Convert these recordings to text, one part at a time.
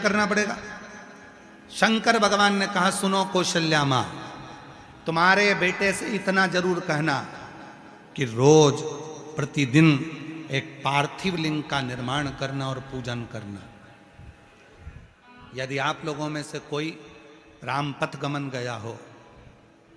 करना पड़ेगा। शंकर भगवान ने कहा, सुनो कौशल्या मां, तुम्हारे बेटे से इतना जरूर कहना कि रोज प्रतिदिन एक पार्थिव लिंग का निर्माण करना और पूजन करना। यदि आप लोगों में से कोई रामपथ गमन गया हो,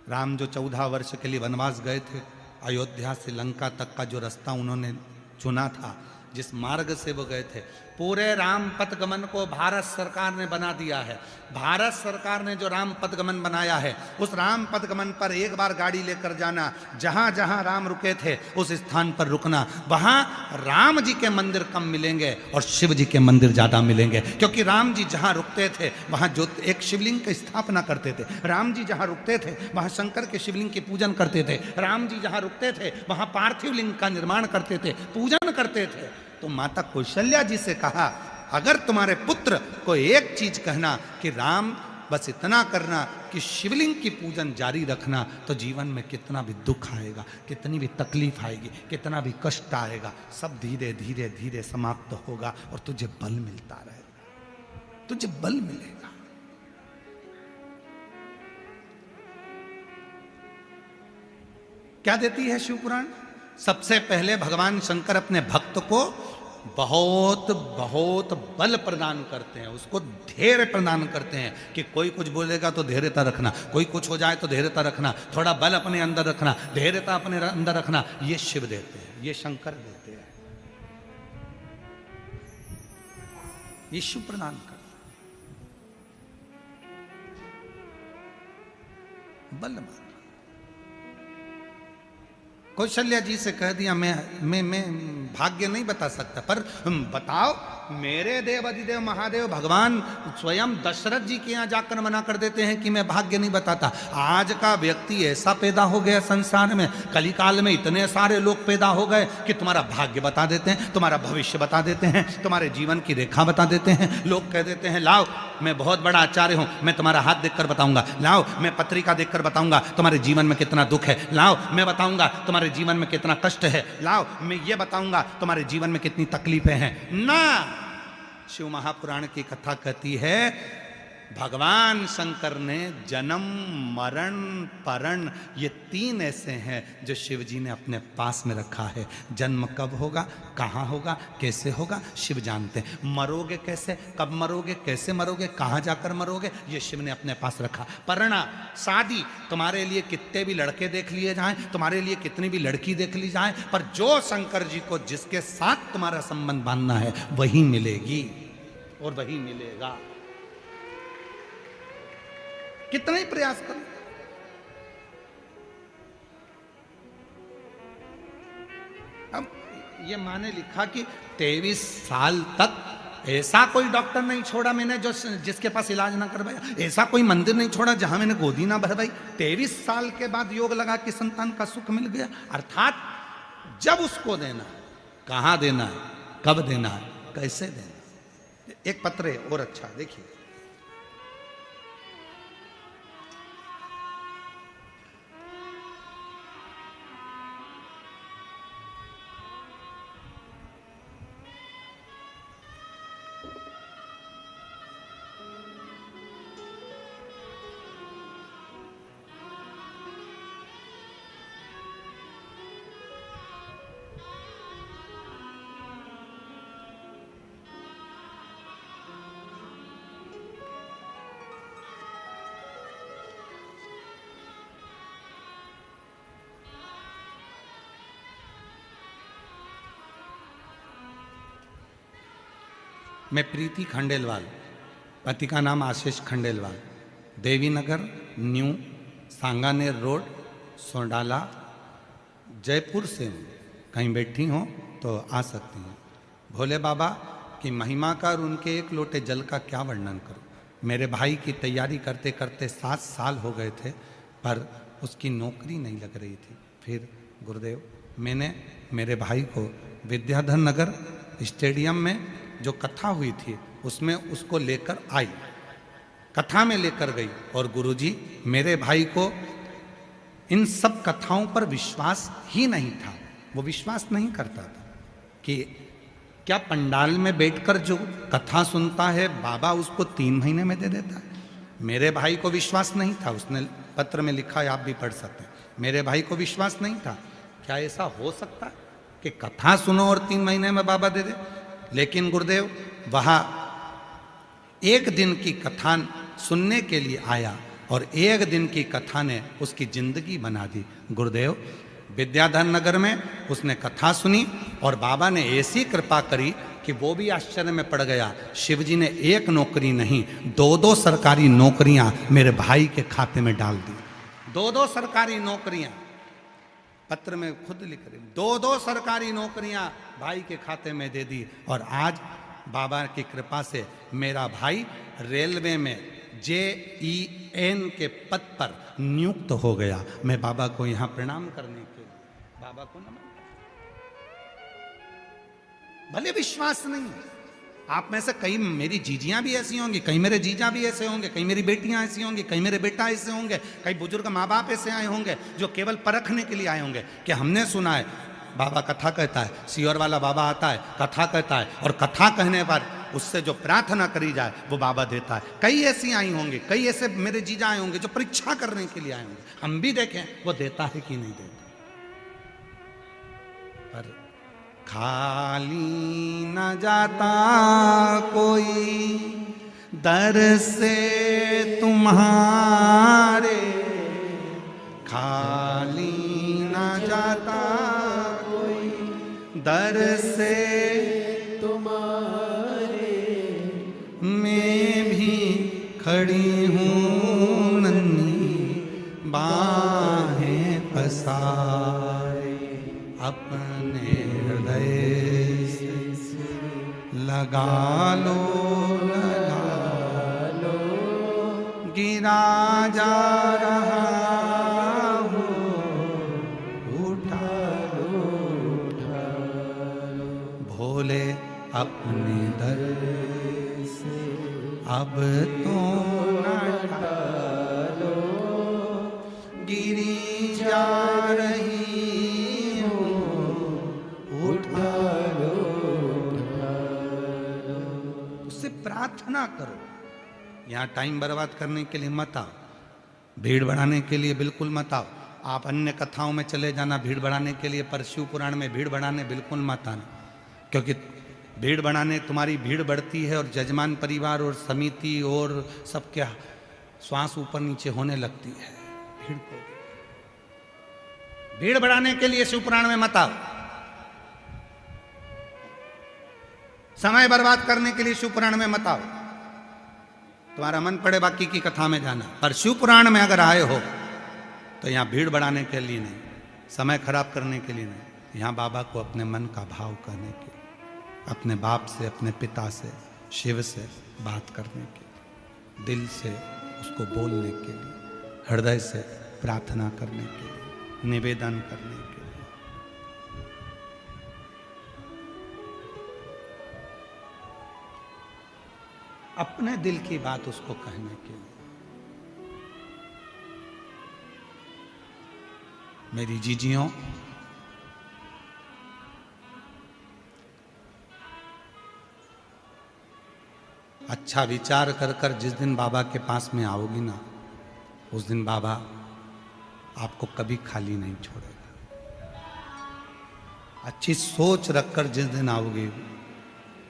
राम जो 14 वर्ष के लिए वनवास गए थे, अयोध्या से लंका तक का जो रास्ता उन्होंने चुना था, जिस मार्ग से वो गए थे, पूरे राम पथ गमन को भारत सरकार ने बना दिया है। भारत सरकार ने जो राम पथ गमन बनाया है, उस राम पथ गमन पर एक बार गाड़ी लेकर जाना, जहां जहां राम रुके थे उस स्थान पर रुकना। वहां राम जी के मंदिर कम मिलेंगे और शिव जी के मंदिर ज्यादा मिलेंगे, क्योंकि राम जी जहां रुकते थे वहां जो एक शिवलिंग की स्थापना करते थे, राम जी जहां रुकते थे वहां शंकर के शिवलिंग की पूजन करते थे, राम जी जहां रुकते थे वहां पार्थिव लिंग का निर्माण करते थे, पूजन करते थे। तो माता कौशल्या जी से कहा, अगर तुम्हारे पुत्र को एक चीज कहना कि राम बस इतना करना कि शिवलिंग की पूजन जारी रखना, तो जीवन में कितना भी दुख आएगा, कितनी भी तकलीफ आएगी, कितना भी कष्ट आएगा, सब धीरे धीरे धीरे समाप्त होगा और तुझे बल मिलता रहेगा, तुझे बल मिलेगा। क्या देती है शिवपुराण? सबसे पहले भगवान शंकर अपने भक्त को बहुत बहुत बल प्रदान करते हैं, उसको धैर्य प्रदान करते हैं कि कोई कुछ बोलेगा तो धैर्यता रखना, कोई कुछ हो जाए तो धैर्यता रखना, थोड़ा बल अपने अंदर रखना, धैर्यता अपने अंदर रखना। ये शिव देते हैं, ये शंकर देते हैं, ये शिव प्रदान करते बल। कौशल्या जी से कह दिया, मैं भाग्य नहीं बता सकता, पर बताओ, मेरे देव अधिदेव महादेव भगवान स्वयं दशरथ जी के यहाँ जाकर मना कर देते हैं कि मैं भाग्य नहीं बताता। आज का व्यक्ति ऐसा पैदा हो गया संसार में, कलिकाल में इतने सारे लोग पैदा हो गए कि तुम्हारा भाग्य बता देते हैं, तुम्हारा भविष्य बता देते हैं, तुम्हारे जीवन की रेखा बता देते हैं। लोग कह देते हैं, लाओ मैं बहुत बड़ा आचार्य हूं, मैं तुम्हारा हाथ देखकर बताऊंगा, लाओ मैं पत्रिका देखकर बताऊंगा तुम्हारे जीवन में कितना दुख है, लाओ मैं बताऊंगा तुम्हारे जीवन में कितना कष्ट है, लाओ मैं ये बताऊंगा तुम्हारे जीवन में कितनी तकलीफें हैं। ना, शिव महापुराण की कथा कहती है, भगवान शंकर ने जन्म मरण परण ये 3 ऐसे हैं जो शिव जी ने अपने पास में रखा है। जन्म कब होगा, कहाँ होगा, कैसे होगा, शिव जानते हैं। मरोगे कैसे, कब मरोगे, कैसे मरोगे, कहाँ जाकर मरोगे, ये शिव ने अपने पास रखा। परणा, शादी, तुम्हारे लिए कितने भी लड़के देख लिए जाएं, तुम्हारे लिए कितनी भी लड़की देख ली जाए, पर जो शंकर जी को जिसके साथ तुम्हारा संबंध बांधना है वही मिलेगी और वही मिलेगा। कितना ही प्रयास करो। अब ये माँ ने लिखा कि 23 साल तक ऐसा कोई डॉक्टर नहीं छोड़ा मैंने जो जिसके पास इलाज ना करवाया, ऐसा कोई मंदिर नहीं छोड़ा जहां मैंने गोदी ना भरवाई। 23 साल के बाद योग लगा कि संतान का सुख मिल गया। अर्थात जब उसको देना, कहां देना है, कब देना है, कैसे देना। एक पत्र है और अच्छा, देखिए, मैं प्रीति खंडेलवाल, पति का नाम आशीष खंडेलवाल, देवी नगर न्यू सांगानेर रोड सोंडाला जयपुर से हूँ। कहीं बैठी हो तो आ सकती हैं। भोले बाबा की महिमा का और उनके एक लोटे जल का क्या वर्णन करूँ। मेरे भाई की तैयारी करते करते 7 साल हो गए थे, पर उसकी नौकरी नहीं लग रही थी। फिर गुरुदेव, मैंने मेरे भाई को विद्याधर नगर स्टेडियम में जो कथा हुई थी उसमें उसको लेकर आई, कथा में लेकर गई, और गुरुजी मेरे भाई को इन सब कथाओं पर विश्वास ही नहीं था। वो विश्वास नहीं करता था कि क्या पंडाल में बैठकर जो कथा सुनता है बाबा उसको 3 महीने में दे देता है? मेरे भाई को विश्वास नहीं था, उसने पत्र में लिखा है, आप भी पढ़ सकते हैं। मेरे भाई को विश्वास नहीं था, क्या ऐसा हो सकता है कि कथा सुनो और 3 महीने में बाबा दे दे? लेकिन गुरुदेव वहां 1 दिन की कथा सुनने के लिए आया और 1 दिन की कथा ने उसकी जिंदगी बना दी। गुरुदेव विद्याधर नगर में उसने कथा सुनी और बाबा ने ऐसी कृपा करी कि वो भी आश्चर्य में पड़ गया। शिवजी ने 1 नौकरी नहीं 2-2 सरकारी नौकरियां मेरे भाई के खाते में डाल दी। 2-2 सरकारी नौकरियां, पत्र में खुद लिख रहे, 2-2 सरकारी नौकरियां भाई के खाते में दे दी। और आज बाबा की कृपा से मेरा भाई रेलवे में JEN के पद पर नियुक्त हो गया। मैं बाबा को यहां प्रणाम करने के लिए बाबा को नमन। भले विश्वास नहीं, आप में से कई मेरी जीजियां भी ऐसी होंगी, कई मेरे जीजा भी ऐसे होंगे, कई मेरी बेटियां ऐसी होंगी, कई मेरे बेटा ऐसे होंगे, कई बुजुर्ग माँ बाप ऐसे आए होंगे जो केवल परखने के लिए आए होंगे कि हमने सुना है बाबा कथा कहता है, सियोर वाला बाबा आता है कथा कहता है और कथा कहने पर उससे जो प्रार्थना करी जाए वो बाबा देता है। कई ऐसी आई होंगी, कई ऐसे मेरे जीजा आए होंगे जो परीक्षा करने के लिए आए होंगे, हम भी देखें वो देता है कि नहीं देता। पर खाली न जाता कोई दर से तुम्हारे, खाली न जाता कोई दर से तुम्हारे, मैं भी खड़ी हूँ नन्ही बाहें पसारे, अपने हृदय से लगा लो, गिरा जा रहा हो, उठा लो, भोले अपने दर से अब तो न टालो, गिरी जा रही हो, उठा लो, उससे प्रार्थना करो। यहाँ टाइम बर्बाद करने के लिए मत आओ, भीड़ बढ़ाने के लिए बिल्कुल मत आओ। आप अन्य कथाओं में चले जाना भीड़ बढ़ाने के लिए, पर शिव पुराण में भीड़ बढ़ाने बिल्कुल मत आना, क्योंकि भीड़ बढ़ाने तुम्हारी भीड़ बढ़ती है और जजमान परिवार और समिति और सबके श्वास ऊपर नीचे होने लगती है। भीड़ बढ़ाने के लिए शिव पुराण में मत आओ, समय बर्बाद करने के लिए शिव पुराण में मत आओ। तुम्हारा मन पड़े बाकी की कथा में जाना, पर शिव पुराण में अगर आए हो तो यहाँ भीड़ बढ़ाने के लिए नहीं, समय खराब करने के लिए नहीं, यहाँ बाबा को अपने मन का भाव कहने के लिए, अपने बाप से, अपने पिता से, शिव से बात करने के लिए, दिल से उसको बोलने के लिए, हृदय से प्रार्थना करने के लिए, निवेदन करने के लिए। अपने दिल की बात उसको कहने के लिए। मेरी जीजियों, अच्छा विचार कर कर जिस दिन बाबा के पास में आओगी ना, उस दिन बाबा आपको कभी खाली नहीं छोड़ेगा। अच्छी सोच रखकर जिस दिन आओगी,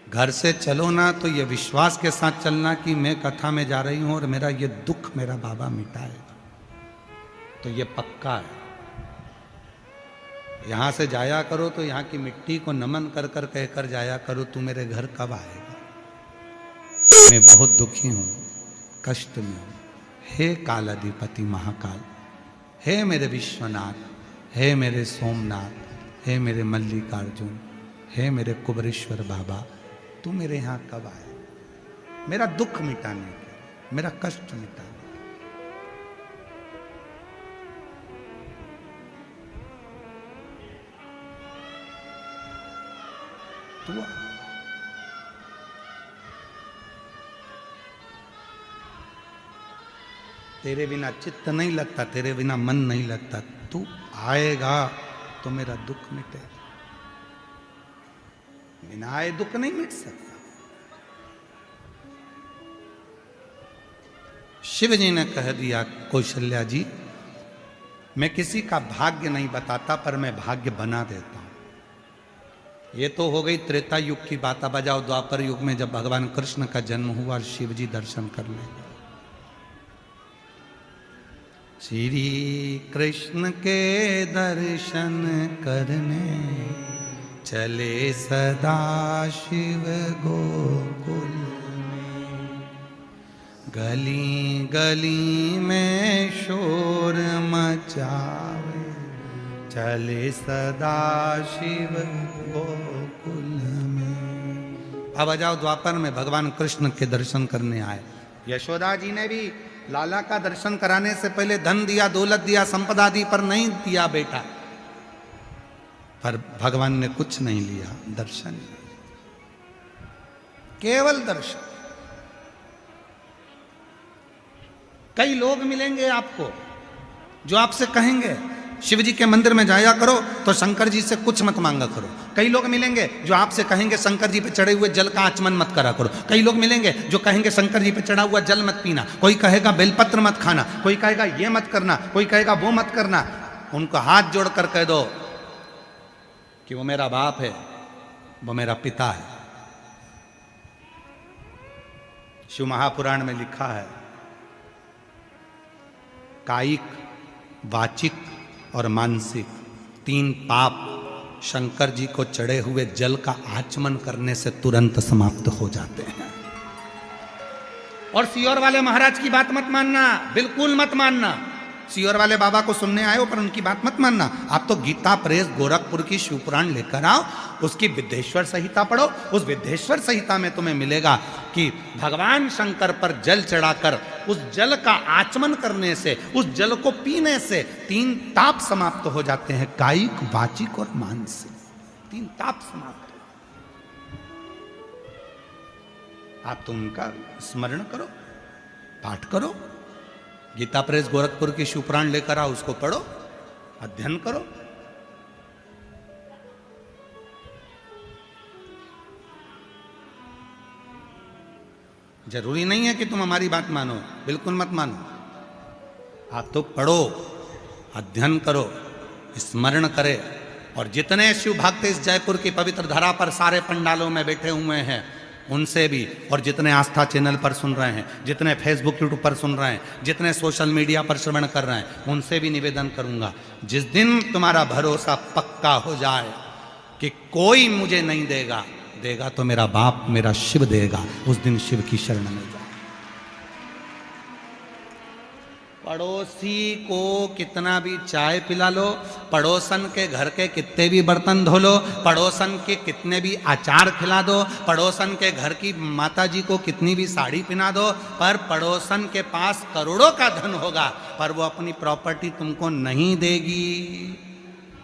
घर से चलो ना तो ये विश्वास के साथ चलना कि मैं कथा में जा रही हूं और मेरा ये दुख मेरा बाबा मिटाएगा, तो ये पक्का है। यहां से जाया करो तो यहाँ की मिट्टी को नमन कर कर कहकर जाया करो, तू मेरे घर कब आएगा, मैं बहुत दुखी हूं, कष्ट में हूं। हे काल अधिपति महाकाल, हे मेरे विश्वनाथ, हे मेरे सोमनाथ, हे मेरे मल्लिकार्जुन, हे मेरे कुबरेश्वर बाबा, तू मेरे यहाँ कब आए, मेरा दुख मिटाने के, मेरा कष्ट मिटाने के। तू तेरे बिना चित्त नहीं लगता, तेरे बिना मन नहीं लगता, तू आएगा तो मेरा दुख मिटेगा। बिना आए दुख नहीं मिट सकता। शिव जी ने कह दिया, कौशल्या जी, मैं किसी का भाग्य नहीं बताता, पर मैं भाग्य बना देता हूं। ये तो हो गई त्रेता युग की बात। अब आ जाओ द्वापर युग में, जब भगवान कृष्ण का जन्म हुआ, शिव जी दर्शन करने गए। श्री कृष्ण के दर्शन करने चले सदा शिव गोकुल में। गली गली में शोर मचावे चले सदा शिव गोकुल में। अब आ जाओ द्वापर में, भगवान कृष्ण के दर्शन करने आए। यशोदा जी ने भी लाला का दर्शन कराने से पहले धन दिया, दौलत दिया, संपदा दी, पर नहीं दिया बेटा। पर भगवान ने कुछ नहीं लिया, दर्शन, केवल दर्शन। कई लोग मिलेंगे आपको जो आपसे कहेंगे शिव जी के मंदिर में जाया करो तो शंकर जी से कुछ मत मांगा करो। कई लोग मिलेंगे जो आपसे कहेंगे शंकर जी पे चढ़े हुए जल का आचमन मत करा करो। कई लोग मिलेंगे जो कहेंगे शंकर जी पे चढ़ा हुआ जल मत पीना। कोई कहेगा बेलपत्र मत खाना, कोई कहेगा ये मत करना, कोई कहेगा वो मत करना। उनको हाथ जोड़कर कह दो कि वो मेरा बाप है, वो मेरा पिता है। शिव महापुराण में लिखा है, कायिक, वाचिक और मानसिक 3 पाप शंकर जी को चढ़े हुए जल का आचमन करने से तुरंत समाप्त हो जाते हैं। और सियोर वाले महाराज की बात मत मानना, बिल्कुल मत मानना। सियोर वाले बाबा को सुनने आए हो पर उनकी बात मत मानना। आप तो गीता प्रेस गोरखपुर की शिवपुराण लेकर आओ, उसकी विद्येश्वर संहिता पढ़ो। उस विद्येश्वर संहिता में तुम्हें मिलेगा कि भगवान शंकर पर जल चढ़ाकर उस जल का आचमन करने से, उस जल को पीने से 3 ताप समाप्त हो जाते हैं, कायिक, वाचिक और मानसिक। 3 ताप समाप्त। आप तो उनका स्मरण करो, पाठ करो। गीता प्रेस गोरखपुर की शिवपुराण लेकर आओ, उसको पढ़ो, अध्ययन करो। जरूरी नहीं है कि तुम हमारी बात मानो, बिल्कुल मत मानो। आप तो पढ़ो, अध्ययन करो, स्मरण करे। और जितने शिव भक्त इस जयपुर की पवित्र धरा पर सारे पंडालों में बैठे हुए हैं, उनसे भी, और जितने आस्था चैनल पर सुन रहे हैं, जितने फेसबुक यूट्यूब पर सुन रहे हैं, जितने सोशल मीडिया पर श्रवण कर रहे हैं, उनसे भी निवेदन करूंगा, जिस दिन तुम्हारा भरोसा पक्का हो जाए कि कोई मुझे नहीं देगा, देगा तो मेरा बाप, मेरा शिव देगा, उस दिन शिव की शरण में जाओ। पड़ोसी को कितना भी चाय पिला लो, पड़ोसन के घर के कितने भी बर्तन धो लो, पड़ोसन के कितने भी अचार खिला दो, पड़ोसन के घर की माता जी को कितनी भी साड़ी पहना दो, पर पड़ोसन के पास करोड़ों का धन होगा, पर वो अपनी प्रॉपर्टी तुमको नहीं देगी।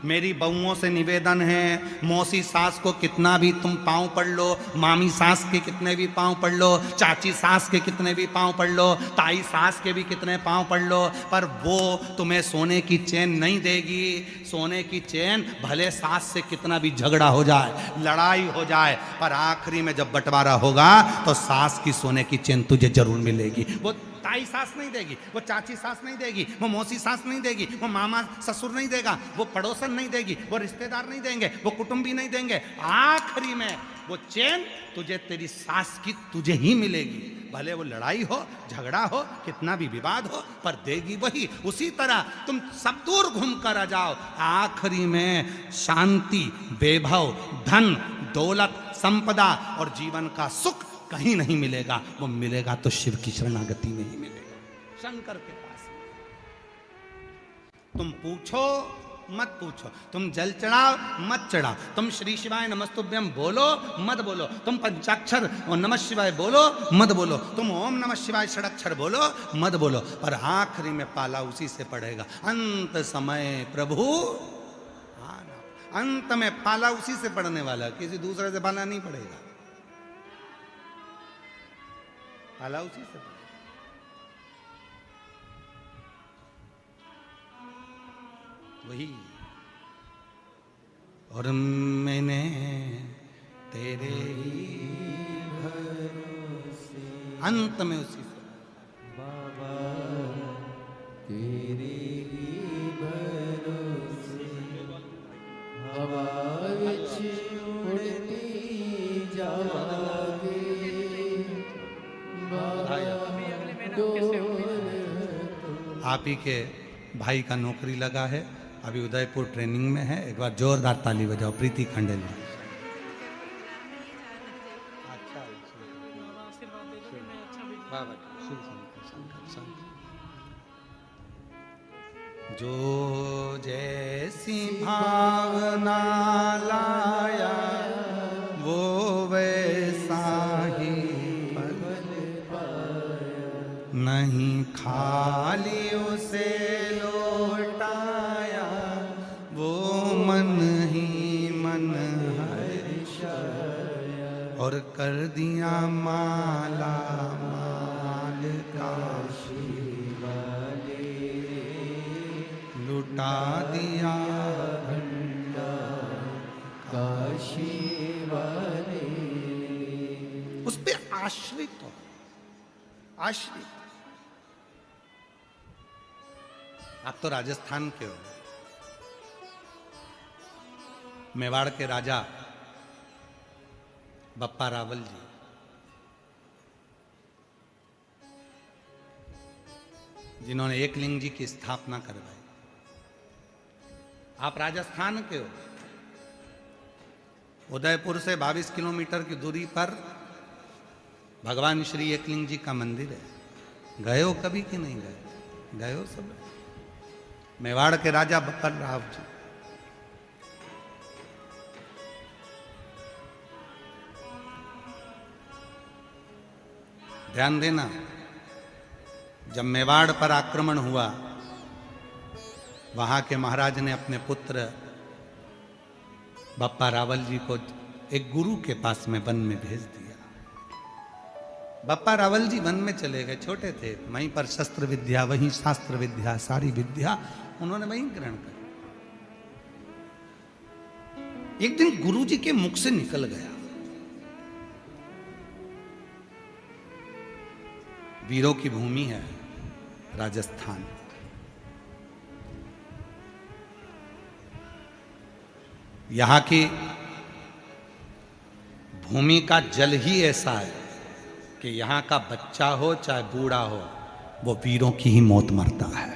मेरी बहुओं से निवेदन है, मौसी सास को कितना भी तुम पांव पड़ लो, मामी सास के कितने भी पांव पड़ लो, चाची सास के कितने भी पांव पड़ लो, ताई सास के भी कितने पांव पड़ लो, पर वो तुम्हें सोने की चैन नहीं देगी। सोने की चैन भले सास से कितना भी झगड़ा हो जाए, लड़ाई हो जाए, पर आखिरी में जब बंटवारा होगा तो सास की सोने की चैन तुझे जरूर मिलेगी। वो ताई सास नहीं देगी, वो चाची सास नहीं देगी, वो मौसी सास नहीं देगी, वो मामा ससुर नहीं देगा, वो पड़ोसन नहीं देगी, वो रिश्तेदार नहीं देंगे, वो कुटुंबी नहीं देंगे। आखिरी में वो चैन तुझे तेरी सास की तुझे ही मिलेगी। भले वो लड़ाई हो, झगड़ा हो, कितना भी विवाद हो, पर देगी वही। उसी तरह तुम सब दूर घूम कर आ जाओ, आखिरी में शांति, वैभव, धन, दौलत, संपदा और जीवन का सुख कहीं नहीं मिलेगा। वो मिलेगा तो शिव की शरणागति में ही मिलेगा, शंकर के पास। तुम पूछो मत पूछो, तुम जल चढ़ाओ मत चढ़ाओ, तुम श्री शिवाय नमस्तुभ्यम बोलो मत बोलो, तुम पंचाक्षर और नमः शिवाय बोलो मत बोलो, तुम ओम नमः शिवाय षडक्षर बोलो मत बोलो, पर आखिरी में पाला उसी से पड़ेगा। अंत समय प्रभु आना, अंत में पाला उसी से पड़ने वाला, किसी दूसरे से पाला नहीं पड़ेगा, पाला उसी से पड़ेगा। वही। और मैंने तेरे ही भरोसे, अंत में उसी से बाबा तेरे ही भरोसे, हवा विच उड़ती जावांगे बाबा डोर। आप ही के भाई का नौकरी लगा है, अभी उदयपुर ट्रेनिंग में है। एक बार जोरदार ताली बजाओ प्रीति खंडेल। जो जैसी भावना लाया वो वैसा ही फल पाया, नहीं खाली उसे लौटाया वो मन ही मन हर्षाया, और कर दिया माला माल काशी वाले, लुटा दिया भंडार काशी वाले। उस पे आश्रित हो, आश्रित। आप तो राजस्थान के हो, मेवाड़ के राजा बप्पा रावल जी, जिन्होंने एकलिंग जी की स्थापना करवाई। आप राजस्थान के हो, उदयपुर से 22 किलोमीटर की दूरी पर भगवान श्री एकलिंग जी का मंदिर है। गए हो कभी कि नहीं गए? गए हो सब? मेवाड़ के राजा बप्पा राव जी, ध्यान देना, जब मेवाड़ पर आक्रमण हुआ, वहां के महाराज ने अपने पुत्र बप्पा रावल जी को एक गुरु के पास में वन में भेज दिया। बप्पा रावल जी वन में चले गए, छोटे थे, वहीं पर शस्त्र विद्या, वहीं शास्त्र विद्या, सारी विद्या उन्होंने वहीं ग्रहण कर। एक दिन गुरु जी के मुख से निकल गया, वीरों की भूमि है राजस्थान, यहां की भूमि का जल ही ऐसा है कि यहां का बच्चा हो चाहे बूढ़ा हो, वो वीरों की ही मौत मरता है।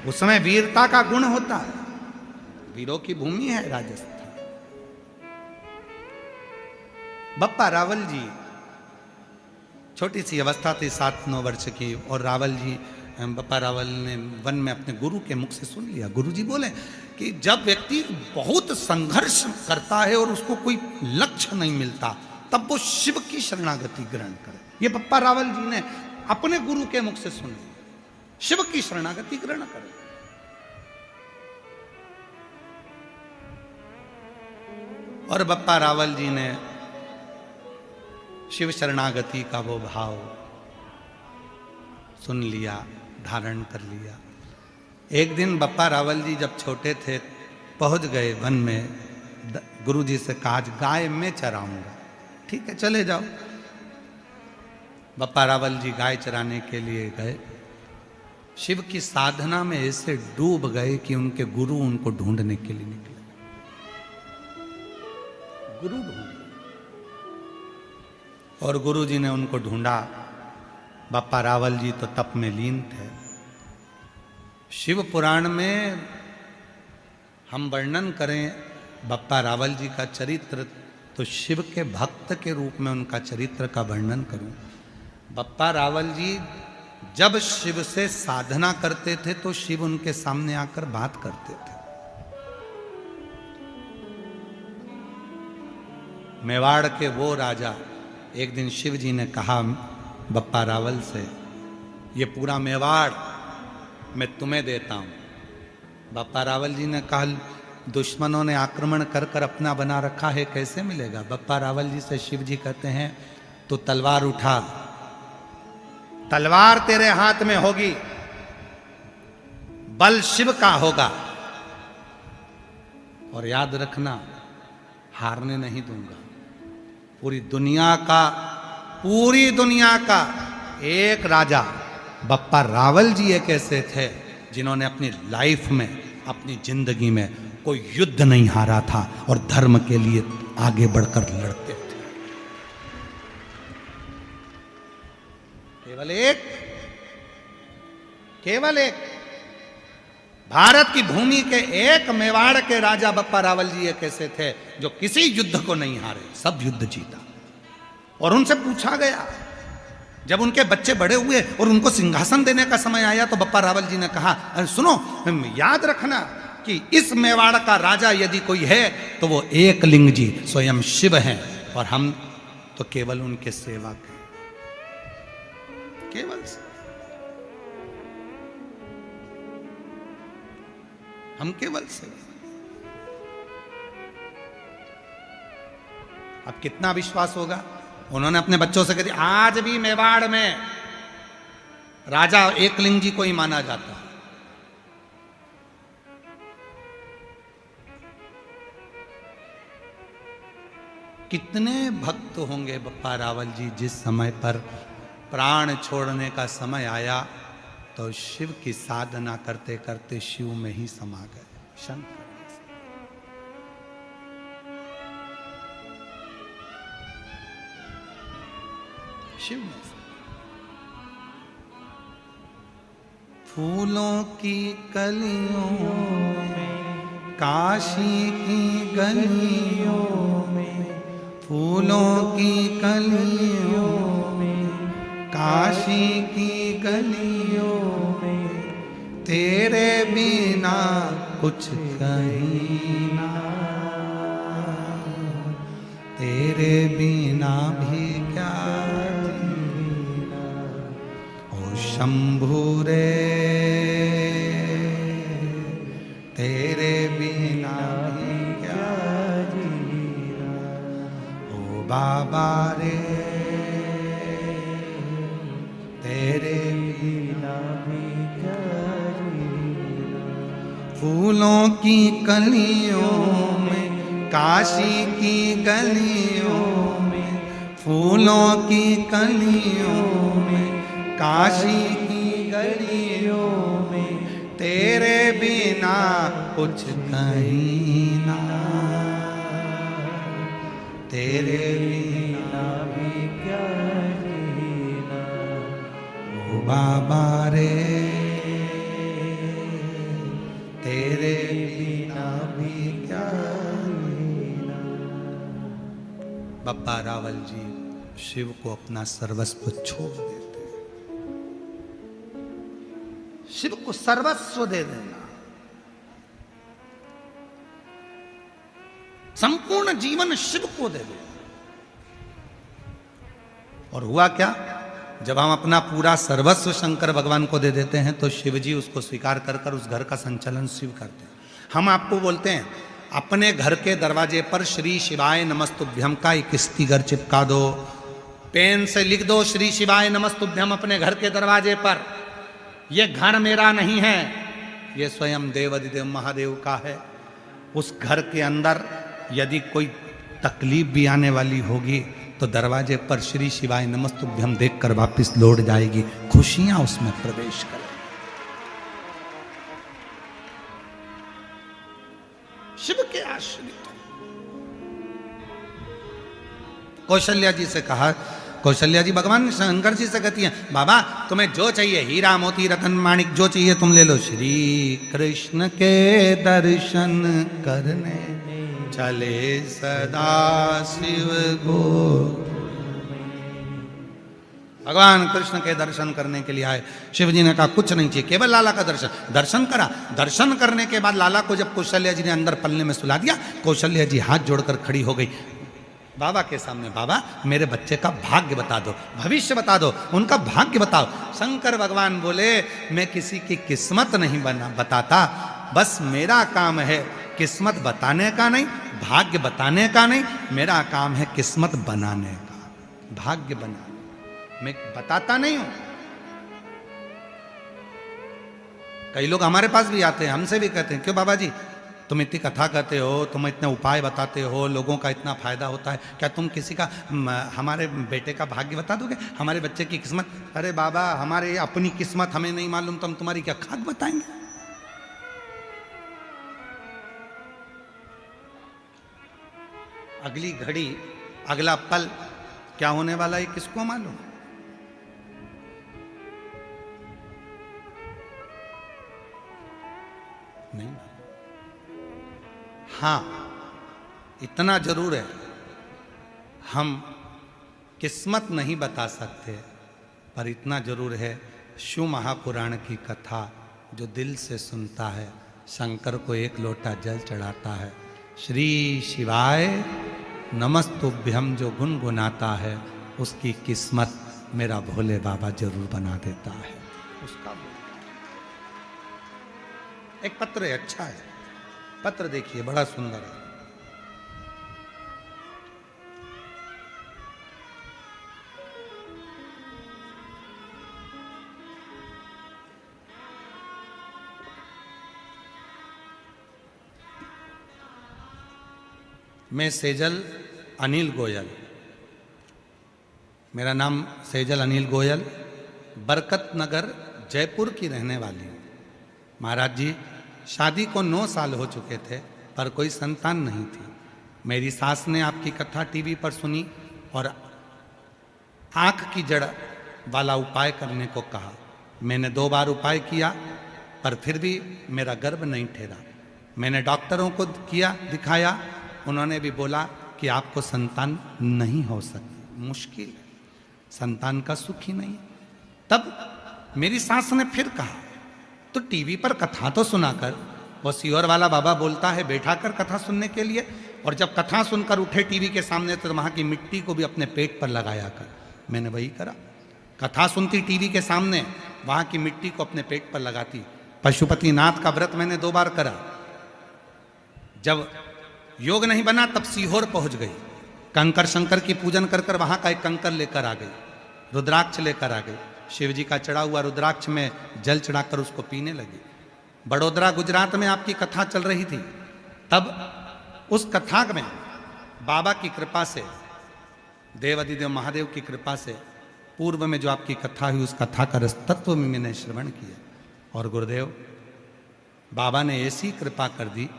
उसमें वीरता का गुण होता है। वीरों की भूमि है राजस्थान। बप्पा रावल जी, छोटी सी अवस्था थी 7-9 वर्ष की, और रावल जी, बप्पा रावल ने वन में अपने गुरु के मुख से सुन लिया। गुरु जी बोले कि जब व्यक्ति बहुत संघर्ष करता है और उसको कोई लक्ष्य नहीं मिलता, तब वो शिव की शरणागति ग्रहण करे। ये बप्पा रावल जी ने अपने गुरु के मुख से सुन लिया, शिव की शरणागति ग्रहण करे। और बप्पा रावल जी ने शिव शरणागति का वो भाव सुन लिया, धारण कर लिया। एक दिन बप्पा रावल जी जब छोटे थे, पहुंच गए वन में, गुरु जी से कहा गाय मैं चराऊंगा। ठीक है, चले जाओ। बप्पा रावल जी गाय चराने के लिए गए। शिव की साधना में ऐसे डूब गए कि उनके गुरु उनको ढूंढने के लिए निकले। गुरु ढूंढे, और गुरु जी ने उनको ढूंढा। बप्पा रावल जी तो तप में लीन थे। शिव पुराण में हम वर्णन करें बप्पा रावल जी का चरित्र, तो शिव के भक्त के रूप में उनका चरित्र का वर्णन करूं। बप्पा रावल जी जब शिव से साधना करते थे तो शिव उनके सामने आकर बात करते थे। मेवाड़ के वो राजा, एक दिन शिव जी ने कहा बप्पा रावल से, ये पूरा मेवाड़ मैं तुम्हें देता हूं। बप्पा रावल जी ने कहा दुश्मनों ने आक्रमण कर कर अपना बना रखा है, कैसे मिलेगा? बप्पा रावल जी से शिव जी कहते हैं तो तलवार उठा, तलवार तेरे हाथ में होगी, बल शिव का होगा। और याद रखना, हारने नहीं दूंगा। पूरी दुनिया का एक राजा बप्पा रावल जी एक ऐसे थे जिन्होंने अपनी लाइफ में, अपनी जिंदगी में कोई युद्ध नहीं हारा था और धर्म के लिए आगे बढ़कर लड़ते थे। केवल एक भारत की भूमि के एक मेवाड़ के राजा बप्पा रावल जी एक ऐसे थे जो किसी युद्ध को नहीं हारे, सब युद्ध जीता। और उनसे पूछा गया, जब उनके बच्चे बड़े हुए और उनको सिंहासन देने का समय आया, तो बप्पा रावल जी ने कहा, सुनो, याद रखना कि इस मेवाड़ का राजा यदि कोई है तो वो एकलिंग जी स्वयं शिव हैं, और हम तो केवल उनके सेवक हैं। केवल हम केवल सेवक। अब कितना विश्वास होगा। उन्होंने अपने बच्चों से कह दिया, आज भी मेवाड़ में राजा एकलिंग जी को ही माना जाता है। कितने भक्त होंगे बप्पा रावल जी जिस समय पर प्राण छोड़ने का समय आया तो शिव की साधना करते करते शिव में ही समा गए। शंकर शिव में। फूलों की कलियों में, काशी की गलियों में, फूलों की कलियों में, काशी की गलियों में, तेरे बिना कुछ कहीं ना, तेरे बिना भी क्या जीना, ओ शंभू रे, तेरे बिना भी क्या जीना, ओ बाबा रे, तेरे बिना भी क्या जीना। फूलों की कलियों में, काशी की गलियों में, फूलों की कलियों में, काशी की गलियों में, तेरे बिना कुछ कहीं ना, तेरे बिना भी क्या जीना, ओ बाबा रे, तेरे बिना भी क्या जीना। बप्पा रावल जी शिव को अपना सर्वस्व छोड़ देते, शिव को सर्वस्व दे देना, संपूर्ण जीवन शिव को दे देना। और हुआ क्या, जब हम अपना पूरा सर्वस्व शंकर भगवान को दे देते हैं तो शिव जी उसको स्वीकार कर कर उस घर का संचालन शिव करते हैं। हम आपको बोलते हैं अपने घर के दरवाजे पर श्री शिवाय नमस्तुभ्यम का एक स्टिकर चिपका दो, पेन से लिख दो श्री शिवाय नमस्तुभ्यम अपने घर के दरवाजे पर। यह घर मेरा नहीं है, यह स्वयं देवाधिदेव महादेव का है। उस घर के अंदर यदि कोई तकलीफ भी आने वाली होगी तो दरवाजे पर श्री शिवाय नमस्तुभ्यम देखकर वापस लौट जाएगी, खुशियां उसमें प्रवेश करें। शिव के आश्रित। कौशल्या जी से कहा, कौशल्या जी भगवान शंकर जी से कहती हैं, बाबा तुम्हें जो चाहिए, हीरा मोती रतन माणिक जो चाहिए तुम ले लो। श्री कृष्ण के दर्शन करने चले सदा शिव गो। भगवान कृष्ण के दर्शन करने के लिए आए। शिव जी ने कहा कुछ नहीं चाहिए, केवल लाला का दर्शन। दर्शन करा, दर्शन करने के बाद लाला को जब कौशल्या जी ने अंदर पलने में सुला दिया, कौशल्या जी हाथ जोड़कर खड़ी हो गई बाबा के सामने। बाबा मेरे बच्चे का भाग्य बता दो, भविष्य बता दो, उनका भाग्य बताओ। शंकर भगवान बोले मैं किसी की किस्मत नहीं बताता, बस मेरा काम है किस्मत बताने का नहीं, भाग्य बताने का नहीं, मेरा काम है किस्मत बनाने का, भाग्य बनाने। मैं बताता नहीं हूं। कई लोग हमारे पास भी आते हैं, हमसे भी कहते हैं क्यों बाबा जी तुम इतनी कथा करते हो, तुम इतने उपाय बताते हो, लोगों का इतना फायदा होता है, क्या तुम किसी का हमारे बेटे का भाग्य बता दोगे, हमारे बच्चे की किस्मत? अरे बाबा, हमारे अपनी किस्मत हमें नहीं मालूम तो हम तुम्हारी क्या खाक बताएंगे? अगली घड़ी, अगला पल क्या होने वाला है किसको मालूम? नहीं। हाँ, इतना जरूर है, हम किस्मत नहीं बता सकते, पर इतना जरूर है, शिव महापुराण की कथा जो दिल से सुनता है, शंकर को एक लोटा जल चढ़ाता है, श्री शिवाय नमस्तुभ्यम जो गुनगुनाता है, उसकी किस्मत मेरा भोले बाबा जरूर बना देता है। उसका एक पत्र है, अच्छा है, पत्र देखिए, बड़ा सुंदर है। मैं सेजल अनिल गोयल, मेरा नाम सेजल अनिल गोयल, बरकत नगर जयपुर की रहने वाली हूँ। महाराज जी, शादी को 9 साल हो चुके थे, पर कोई संतान नहीं थी। मेरी सास ने आपकी कथा टीवी पर सुनी और आंख की जड़ वाला उपाय करने को कहा। मैंने 2 बार उपाय किया, पर फिर भी मेरा गर्भ नहीं ठहरा। मैंने डॉक्टरों को किया, दिखाया, उन्होंने भी बोला कि आपको संतान नहीं हो सकती, मुश्किल है, संतान का सुख ही नहीं। तब मेरी सास ने फिर कहा, तो टीवी पर कथा तो सुनाकर, वो सीहोर वाला बाबा बोलता है बैठा कर कथा सुनने के लिए, और जब कथा सुनकर उठे टीवी के सामने तो वहां की मिट्टी को भी अपने पेट पर लगाया कर। मैंने वही करा, कथा सुनती टीवी के सामने, वहां की मिट्टी को अपने पेट पर लगाती। पशुपतिनाथ का व्रत मैंने 2 बार करा। जब योग नहीं बना तब सीहोर पहुंच गई, कंकर शंकर की पूजन कर कर वहां का एक कंकर लेकर आ गई, रुद्राक्ष लेकर आ गई, शिव जी का चढ़ा हुआ रुद्राक्ष में जल चढ़ाकर उसको पीने लगी। बड़ोदरा गुजरात में आपकी कथा चल रही थी, तब उस कथा में बाबा की कृपा से, देवादिदेव महादेव की कृपा से, पूर्व में जो आपकी कथा हुई उस कथा का रस तत्व में मैंने श्रवण किया, और गुरुदेव बाबा ने ऐसी कृपा कर दी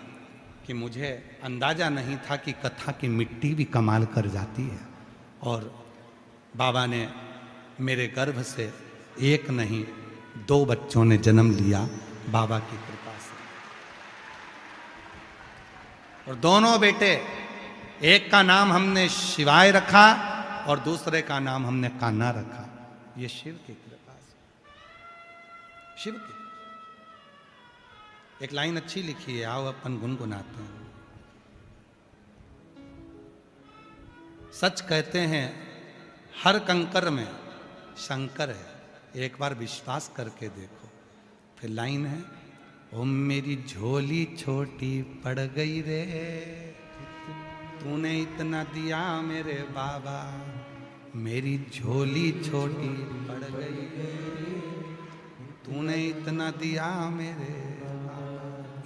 कि मुझे अंदाजा नहीं था कि कथा की मिट्टी भी कमाल कर जाती है। और बाबा ने मेरे गर्भ से 1 नहीं 2 बच्चों ने जन्म लिया बाबा की कृपा से। और दोनों बेटे, एक का नाम हमने शिवाय रखा और दूसरे का नाम हमने कान्हा रखा। ये शिव की कृपा से, शिव की। एक लाइन अच्छी लिखी है, आओ अपन गुनगुनाते हैं। सच कहते हैं हर कंकर में शंकर है, एक बार विश्वास करके देखो। फिर लाइन है, ओ मेरी झोली छोटी पड़ गई रे, तूने इतना दिया मेरे बाबा, मेरी झोली छोटी पड़ गई रे, तूने इतना दिया मेरे बाबा,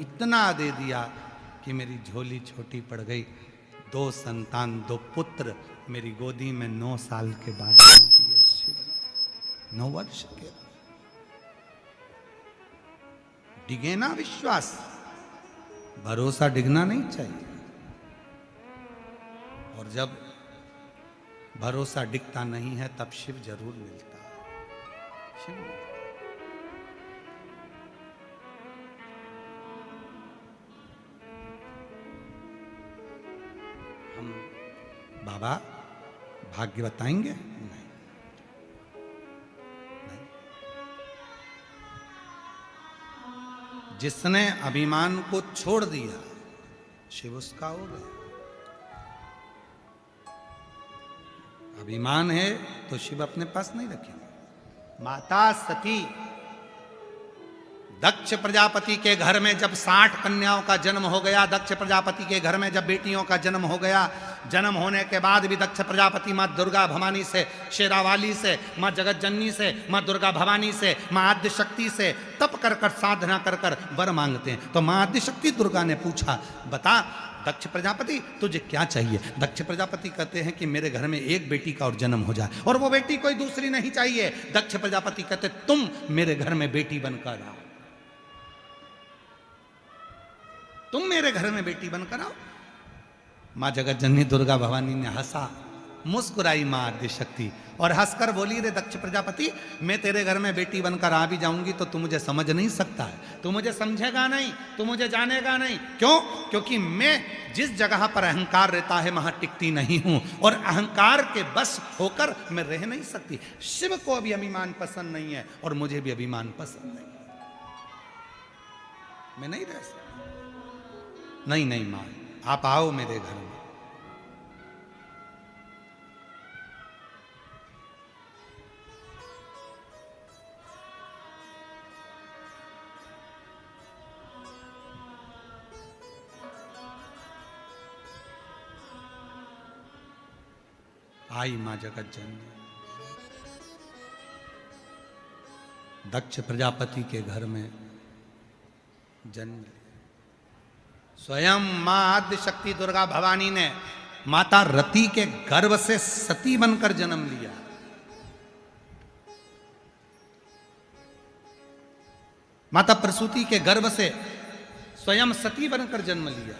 इतना दे दिया कि मेरी झोली छोटी पड़ गई। 2 संतान, 2 पुत्र मेरी गोदी में 9 साल के बाद दिए शिव ने, 9 वर्ष के। डिगे ना विश्वास, भरोसा डिगना नहीं चाहिए। और जब भरोसा डिगता नहीं है तब शिव जरूर मिलता है, शिव मिलता है। हम बाबा भाग्य बताएंगे? नहीं, नहीं। जिसने अभिमान को छोड़ दिया शिव उसका हो गया। अभिमान है तो शिव अपने पास नहीं रखेंगे। माता सती दक्ष प्रजापति के घर में जब 60 कन्याओं का जन्म हो गया, दक्ष प्रजापति के घर में जब बेटियों का जन्म हो गया, जन्म होने के बाद भी दक्ष प्रजापति माँ दुर्गा भवानी से, शेरावाली से, माँ जगत जननी से, माँ दुर्गा भवानी से, माँ आद्य शक्ति से तप कर कर साधना कर कर वर मांगते हैं। तो माँ आद्य शक्ति दुर्गा ने पूछा, बता दक्ष प्रजापति तुझे क्या चाहिए? दक्ष प्रजापति कहते हैं कि मेरे घर में एक बेटी का और जन्म हो जाए, और वो बेटी कोई दूसरी नहीं चाहिए। दक्ष प्रजापति कहते तुम मेरे घर में बेटी बनकर आओ, तुम मेरे घर में बेटी बनकर आओ। माँ जगत जननी दुर्गा भवानी ने हंसा, मुस्कुराई माँ आद्य शक्ति और हंसकर बोली, रे दक्ष प्रजापति मैं तेरे घर में बेटी बनकर आ भी जाऊंगी तो तू मुझे समझ नहीं सकता है, तू मुझे समझेगा नहीं, तू मुझे जानेगा नहीं। क्यों? क्योंकि मैं जिस जगह पर अहंकार रहता है वहां टिकती नहीं हूं, और अहंकार के बस होकर मैं रह नहीं सकती। शिव को अभी अभिमान पसंद नहीं है और मुझे भी अभिमान पसंद नहीं, मैं नहीं रह सकता। नहीं नहीं मां, आप आओ मेरे घर में। आई मां जगत जननी दक्ष प्रजापति के घर में जन्म। स्वयं मां आद्य शक्ति दुर्गा भवानी ने माता रति के गर्भ से सती बनकर जन्म लिया। माता प्रसूति के गर्भ से स्वयं सती बनकर जन्म लिया,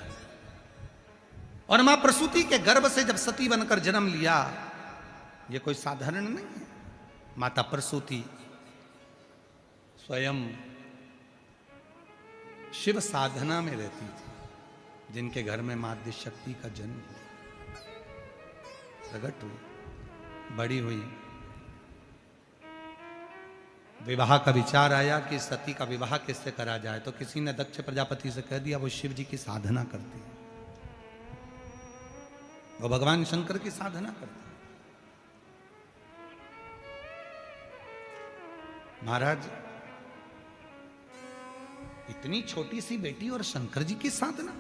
और मां प्रसूति के गर्भ से जब सती बनकर जन्म लिया, ये कोई साधारण नहीं है। माता प्रसूति स्वयं शिव साधना में रहती थी, जिनके घर में मां आद्य शक्ति का जन्म हुआ, प्रकट हुई, बड़ी हुई। विवाह का विचार आया कि सती का विवाह किससे करा जाए, तो किसी ने दक्ष प्रजापति से कह दिया वो शिव जी की साधना करती है, वो भगवान शंकर की साधना करते हैं। महाराज इतनी छोटी सी बेटी और शंकर जी की साधना।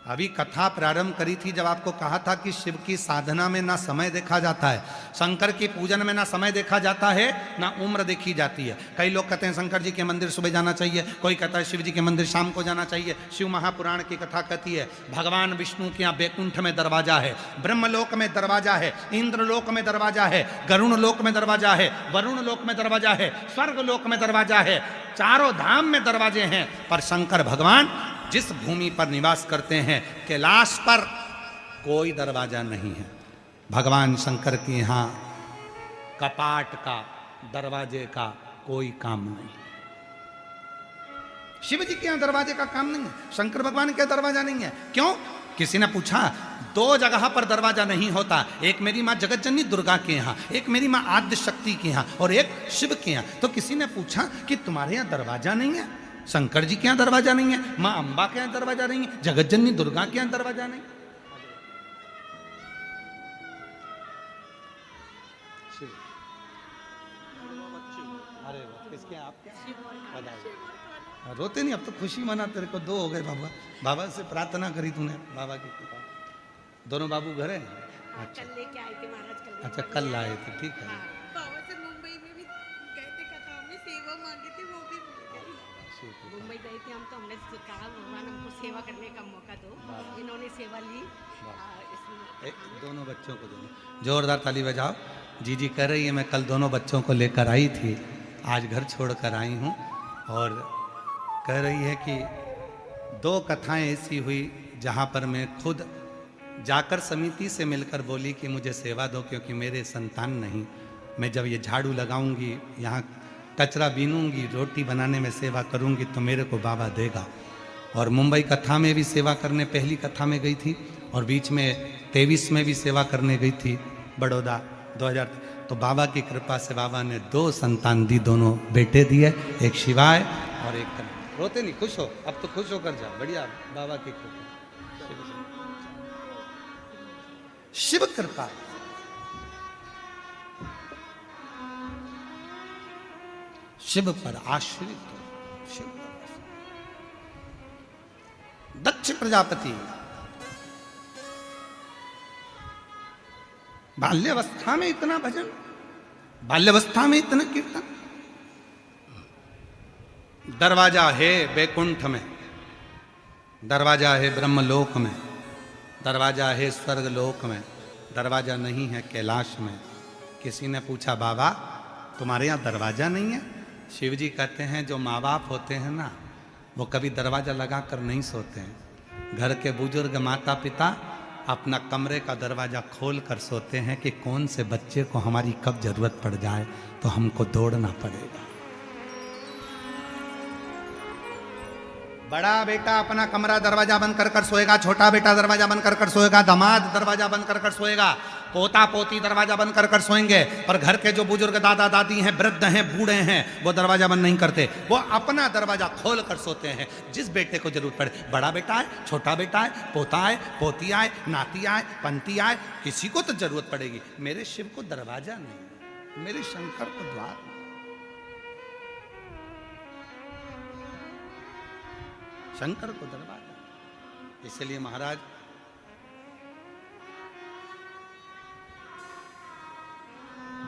अभी कथा प्रारंभ करी थी जब आपको कहा था कि शिव की साधना में ना समय देखा जाता है, शंकर की पूजन में ना समय देखा जाता है, ना उम्र देखी जाती है। कई लोग कहते हैं शंकर जी के मंदिर सुबह जाना चाहिए, कोई कहता है शिव जी के मंदिर शाम को जाना चाहिए। शिव महापुराण की कथा कहती है भगवान विष्णु के यहाँ बैकुंठ में दरवाजा है, ब्रह्मलोक में दरवाजा है, इंद्रलोक में दरवाजा है, गरुण लोक में दरवाजा है, वरुण लोक में दरवाजा है, स्वर्ग लोक में दरवाजा है, चारों धाम में दरवाजे हैं। पर शंकर भगवान जिस भूमि पर निवास करते हैं कैलाश पर कोई दरवाजा नहीं है। भगवान शंकर के यहाँ कपाट का, दरवाजे का कोई काम नहीं। शिव जी के यहाँ दरवाजे का काम नहीं है, शंकर भगवान के दरवाजा नहीं है। क्यों? किसी ने पूछा, दो जगह पर दरवाजा नहीं होता, एक मेरी माँ जगत जननी दुर्गा के यहाँ, एक मेरी माँ आद्य शक्ति के यहाँ, और एक शिव के यहाँ। तो किसी ने पूछा कि तुम्हारे यहाँ दरवाजा नहीं है, शंकर जी के यहाँ दरवाजा नहीं है, माँ अंबा के यहाँ दरवाजा नहीं है, जगत जननी दुर्गा के यहाँ दरवाजा नहीं। अरे किसके आपके? रोते नहीं, अब तो खुशी मना, तेरे को दो हो गए बाबा। बाबा से प्रार्थना करी तूने, बाबा की कृपा। दोनों बाबू घर है? अच्छा, कल लेके आए थे महाराज, अच्छा कल लाए थे, ठीक है। बाबा से मुंबई में भी गए थे, कथा में सेवा मांगी थी, वो भी मुंबई गए थे हम, तो हमने कहा भगवान हमको सेवा करने का मौका दो, इन्होंने सेवा ली। दोनों बच्चों को दोनों जोरदार ताली बजाओ। जी जी कह रही है मैं कल दोनों बच्चों को लेकर आई थी, आज घर छोड़ कर आई हूँ, और कह रही है कि दो कथाएं ऐसी हुई जहाँ पर मैं खुद जाकर समिति से मिलकर बोली कि मुझे सेवा दो, क्योंकि मेरे संतान नहीं। मैं जब ये झाड़ू लगाऊंगी, यहाँ कचरा बीनूंगी, रोटी बनाने में सेवा करूंगी तो मेरे को बाबा देगा। और मुंबई कथा में भी सेवा करने पहली कथा में गई थी, और बीच में 23 में भी सेवा करने गई थी, बड़ौदा 2000। तो बाबा की कृपा से बाबा ने 2 संतान दी, दोनों बेटे दिए, एक शिवाय और एक कन्हैया। रोते नहीं, खुश हो, अब तो खुश होकर जा, बढ़िया बाबा की कृपा, शिव कृपा। शिव पर आश्रित हो, शिव दक्ष प्रजापति बाल्यावस्था में इतना भजन, बाल्यावस्था में इतना कीर्तन। दरवाजा है बैकुंठ में, दरवाजा है ब्रह्मलोक में, दरवाजा है स्वर्गलोक में, दरवाजा नहीं है कैलाश में। किसी ने पूछा बाबा तुम्हारे यहाँ दरवाजा नहीं है? शिव जी कहते हैं जो माँ बाप होते हैं ना, वो कभी दरवाजा लगा कर नहीं सोते हैं। घर के बुजुर्ग माता पिता अपना कमरे का दरवाजा खोल कर सोते हैं कि कौन से बच्चे को हमारी कब जरूरत पड़ जाए तो हमको दौड़ना पड़ेगा। बड़ा बेटा अपना कमरा दरवाजा बंद कर कर सोएगा, छोटा बेटा दरवाजा बंद कर कर सोएगा, दामाद दरवाजा बंद कर कर सोएगा, पोता पोती दरवाजा बंद कर कर सोएंगे। पर घर के जो बुजुर्ग दादा दादी हैं, वृद्ध हैं, बूढ़े हैं, वो दरवाजा बंद नहीं करते, वो अपना दरवाजा खोल कर सोते हैं। जिस बेटे को जरूरत पड़े, बड़ा बेटा है, छोटा बेटा है, पोता है, पोती आए, नाती आए, पंती आए, किसी को तो जरूरत पड़ेगी। मेरे शिव को दरवाजा नहीं, मेरे शंकर को द्वार। शंकर को दरवाजा। इसलिए महाराज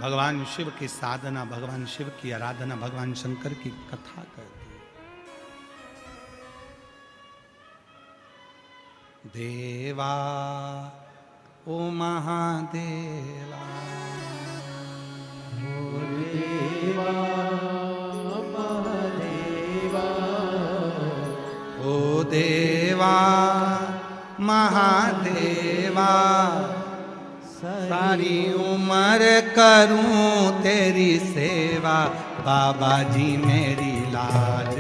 भगवान शिव की साधना, भगवान शिव की आराधना, भगवान शंकर की कथा करती है। देवा ओ महादेवा, ओ देवा महादेवा, ओ देवा महादेवा, सारी उम्र करूं तेरी सेवा, बाबा जी मेरी लाज